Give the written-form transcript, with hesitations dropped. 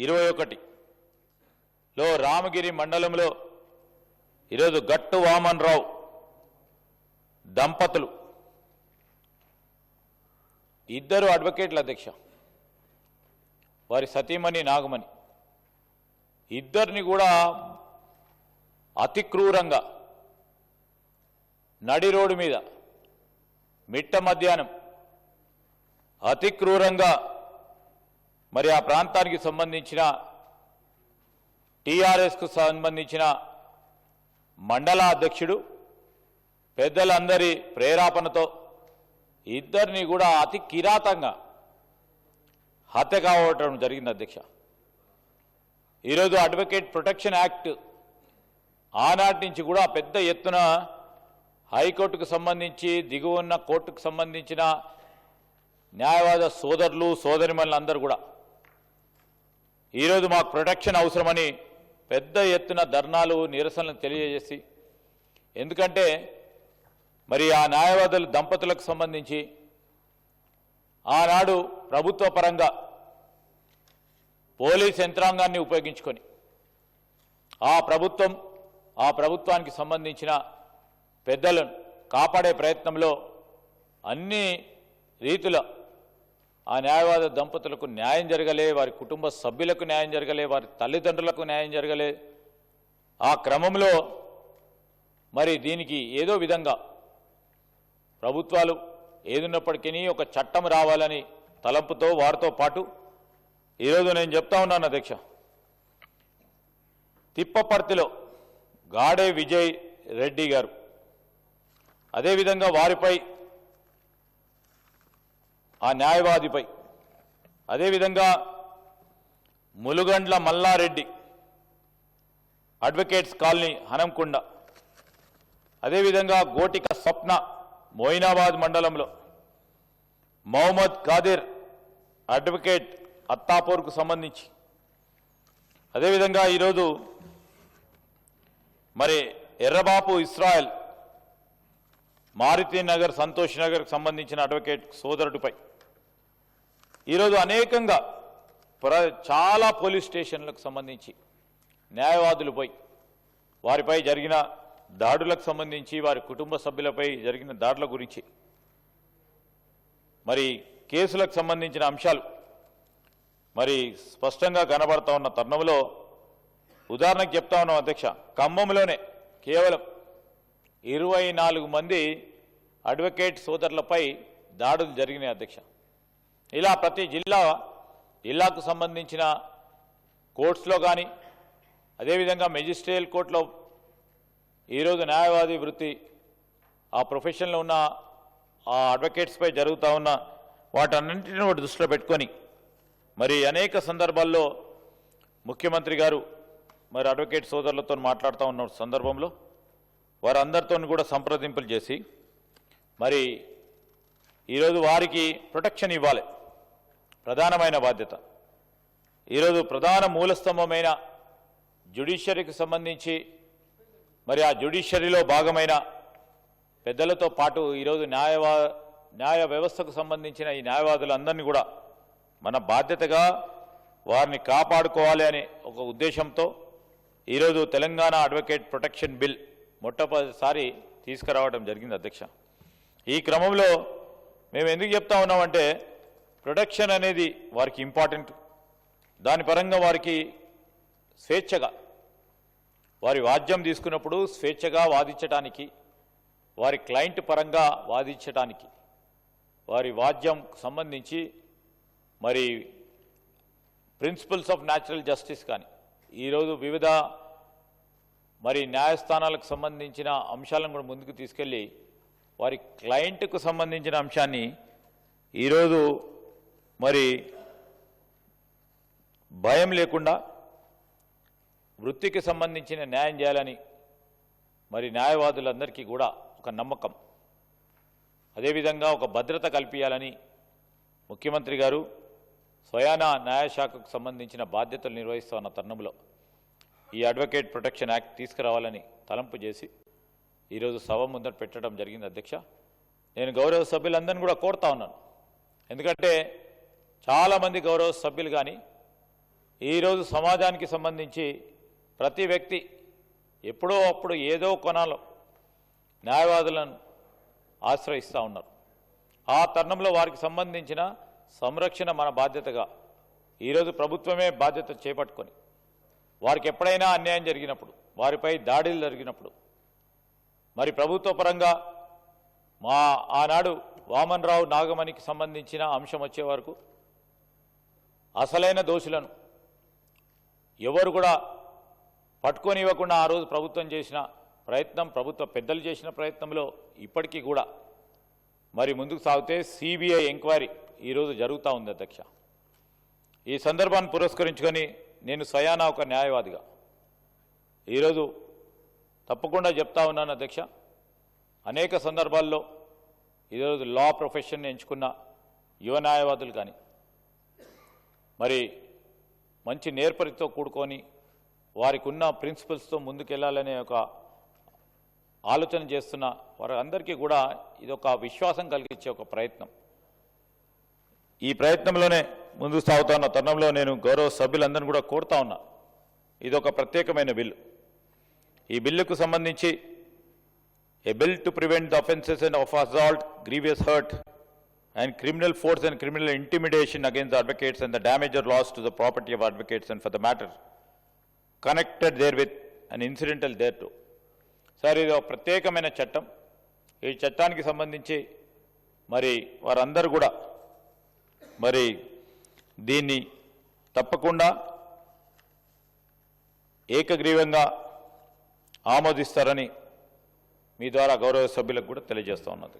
21లో రామగిరి మండలంలో ఈరోజు గట్టు వామన్ రావు దంపతులు ఇద్దరు అడ్వకేట్ల అధ్యక్ష, వారి సతీమణి నాగమణి ఇద్దరిని కూడా అతి క్రూరంగా నడి రోడ్డు మీద మిట్ట మధ్యాహ్నం అతి క్రూరంగా మరి ఆ ప్రాంతానికి సంబంధించిన టీఆర్ఎస్కు సంబంధించిన మండల అధ్యక్షుడు పెద్దలందరి ప్రేరేపణతో ఇద్దరిని కూడా అతి కిరాతంగా హత్య కావడం జరిగింది అధ్యక్ష. ఈరోజు అడ్వకేట్ ప్రొటెక్షన్ యాక్ట్ ఆనాటి నుంచి కూడా పెద్ద ఎత్తున హైకోర్టుకు సంబంధించి దిగువన్న కోర్టుకు సంబంధించిన న్యాయవాద సోదరులు సోదరిమణులందరూ కూడా ఈరోజు మాకు ప్రొటెక్షన్ అవసరమని పెద్ద ఎత్తున ధర్నాలు నిరసనలు తెలియజేసి, ఎందుకంటే మరి ఆ న్యాయవాదుల దంపతులకు సంబంధించి ఆనాడు ప్రభుత్వ పరంగా పోలీస్ యంత్రాంగాన్ని ఉపయోగించుకొని ఆ ప్రభుత్వానికి సంబంధించిన పెద్దలను కాపాడే ప్రయత్నంలో అన్ని రీతుల ఆ న్యాయవాద దంపతులకు న్యాయం జరగలే, వారి కుటుంబ సభ్యులకు న్యాయం జరగలే, వారి తల్లిదండ్రులకు న్యాయం జరగలే. ఆ క్రమంలో మరి దీనికి ఏదో విధంగా ప్రభుత్వాలు ఏదున్నప్పటికీ ఒక చట్టం రావాలని తలంపుతో వారితో పాటు ఈరోజు నేను చెప్తా ఉన్నాను అధ్యక్ష, తిప్పపర్తిలో గాడే విజయ్ రెడ్డి గారు, అదేవిధంగా వారిపై ఆ న్యాయవాదిపై, అదేవిధంగా ములుగండ్ల మల్లారెడ్డి అడ్వకేట్స్ కాలనీ హనంకొండ, అదేవిధంగా గోటిక స్వప్న మోయినాబాద్ మండలంలో, మహమ్మద్ ఖాదిర్ అడ్వకేట్ అత్తాపూర్కు సంబంధించి, అదేవిధంగా ఈరోజు మరి ఎర్రబాపు ఇస్రాయల్ మారుతి నగర్ సంతోష్ నగర్కు సంబంధించిన అడ్వకేట్ సోదరుడిపై ఈరోజు అనేకంగా చాలా పోలీస్ స్టేషన్లకు సంబంధించి న్యాయవాదులపై వారిపై జరిగిన దాడులకు సంబంధించి, వారి కుటుంబ సభ్యులపై జరిగిన దాడుల గురించి మరి కేసులకు సంబంధించిన అంశాలు మరి స్పష్టంగా కనబడతా ఉన్న తరుణంలో ఉదాహరణకు చెప్తా ఉన్నాం అధ్యక్ష, ఖమ్మంలోనే కేవలం 24 మంది అడ్వకేట్ సోదరులపై దాడులు జరిగినాయి అధ్యక్ష. ఇలా ప్రతి జిల్లాకు సంబంధించిన కోర్ట్స్లో కానీ, అదేవిధంగా మెజిస్ట్రియల్ కోర్టులో ఈరోజు న్యాయవాది వృత్తి ఆ ప్రొఫెషన్లో ఉన్న ఆ అడ్వకేట్స్పై జరుగుతూ ఉన్న వాటన్నింటినీ దృష్టిలో పెట్టుకొని మరి అనేక సందర్భాల్లో ముఖ్యమంత్రి గారు మరి అడ్వకేట్ సోదరులతో మాట్లాడుతూ ఉన్న సందర్భంలో వారందరితో కూడా సంప్రదింపులు చేసి మరి ఈరోజు వారికి ప్రొటెక్షన్ ఇవ్వాలి, ప్రధానమైన బాధ్యత. ఈరోజు ప్రధాన మూలస్తంభమైన జ్యుడిషియరీకి సంబంధించి మరి ఆ జ్యుడిషియరీలో భాగమైన పెద్దలతో పాటు ఈరోజు న్యాయ వ్యవస్థకు సంబంధించిన ఈ న్యాయవాదులందరినీ కూడా మన బాధ్యతగా వారిని కాపాడుకోవాలి అనే ఒక ఉద్దేశంతో ఈరోజు తెలంగాణ అడ్వకేట్ ప్రొటెక్షన్ బిల్ మొట్టమొదటిసారి తీసుకురావడం జరిగింది అధ్యక్ష. ఈ క్రమంలో మేము ఎందుకు చెప్తా ఉన్నామంటే ప్రొటెక్షన్ అనేది వారికి ఇంపార్టెంట్. దాని పరంగా వారికి స్వేచ్ఛగా వారి వాద్యం తీసుకున్నప్పుడు స్వేచ్ఛగా వాదించడానికి, వారి క్లయింట్ పరంగా వాదించడానికి, వారి వాద్యం సంబంధించి మరి ప్రిన్సిపల్స్ ఆఫ్ న్యాచురల్ జస్టిస్ కానీ ఈరోజు వివిధ మరి న్యాయస్థానాలకు సంబంధించిన అంశాలను కూడా ముందుకు తీసుకెళ్ళి వారి క్లయింట్కు సంబంధించిన అంశాన్ని ఈరోజు మరి భయం లేకుండా వృత్తికి సంబంధించిన న్యాయం చేయాలని మరి న్యాయవాదులందరికీ కూడా ఒక నమ్మకం, అదేవిధంగా ఒక భద్రత కల్పించాలని ముఖ్యమంత్రి గారు స్వయాన న్యాయశాఖకు సంబంధించిన బాధ్యతలు నిర్వహిస్తున్న తరుణంలో ఈ అడ్వకేట్ ప్రొటెక్షన్ యాక్ట్ తీసుకురావాలని తలంపు చేసి ఈరోజు సభ ముందట పెట్టడం జరిగింది అధ్యక్ష. నేను గౌరవ సభ్యులందరినీ కూడా కోరుతా ఉన్నాను, ఎందుకంటే చాలామంది గౌరవ సభ్యులు కానీ ఈరోజు సమాజానికి సంబంధించి ప్రతి వ్యక్తి ఎప్పుడో అప్పుడు ఏదో కొనాలో న్యాయవాదులను ఆశ్రయిస్తూ ఉన్నారు. ఆ తరుణంలో వారికి సంబంధించిన సంరక్షణ మన బాధ్యతగా ఈరోజు ప్రభుత్వమే బాధ్యత చేపట్టుకొని వారికి ఎప్పుడైనా అన్యాయం జరిగినప్పుడు, వారిపై దాడులు జరిగినప్పుడు, మరి ప్రభుత్వ పరంగా మా ఆనాడు వామన్ రావు నాగమణికి సంబంధించిన అంశం వచ్చే వరకు అసలైన దోషులను ఎవరు కూడా పట్టుకొని ఇవ్వకుండా ఆ రోజు ప్రభుత్వం చేసిన ప్రయత్నం, ప్రభుత్వ పెద్దలు చేసిన ప్రయత్నంలో ఇప్పటికీ కూడా మరి ముందుకు సాగితే సిబిఐ ఎంక్వైరీ ఈరోజు జరుగుతూ ఉంది అధ్యక్ష. ఈ సందర్భాన్ని పురస్కరించుకొని నేను స్వయానా ఒక న్యాయవాదిగా ఈరోజు తప్పకుండా చెప్తా ఉన్నాను అధ్యక్ష. అనేక సందర్భాల్లో ఈరోజు లా ప్రొఫెషన్ని ఎంచుకున్న యువ న్యాయవాదులు కానీ మరి మంచి నేర్పరితో కూడుకొని వారికి ఉన్న ప్రిన్సిపల్స్తో ముందుకెళ్లాలనే ఒక ఆలోచన చేస్తున్న వారందరికీ కూడా ఇదొక విశ్వాసం కలిగించే ఒక ప్రయత్నం. ఈ ప్రయత్నంలోనే ముందుకు సాగుతున్న తరుణంలో నేను గౌరవ సభ్యులందరినీ కూడా కోరుతా ఉన్నా, ఇదొక ప్రత్యేకమైన బిల్లు. ఈ బిల్లుకు సంబంధించి a bill to prevent the offences and of assault, grievous hurt and criminal force and criminal intimidation against the advocates and the damage or loss to the property of advocates and for the matter connected therewith and incidental thereto. Sir, ఇది ఒక ప్రత్యేకమైన చట్టం. ఈ చట్టానికి సంబంధించి మరి వారందరూ కూడా మరి దీన్ని తప్పకుండా ఏకగ్రీవంగా ఆమోదిస్తారని మీ ద్వారా గౌరవ సభ్యులకు కూడా తెలియజేస్తా ఉన్నాను.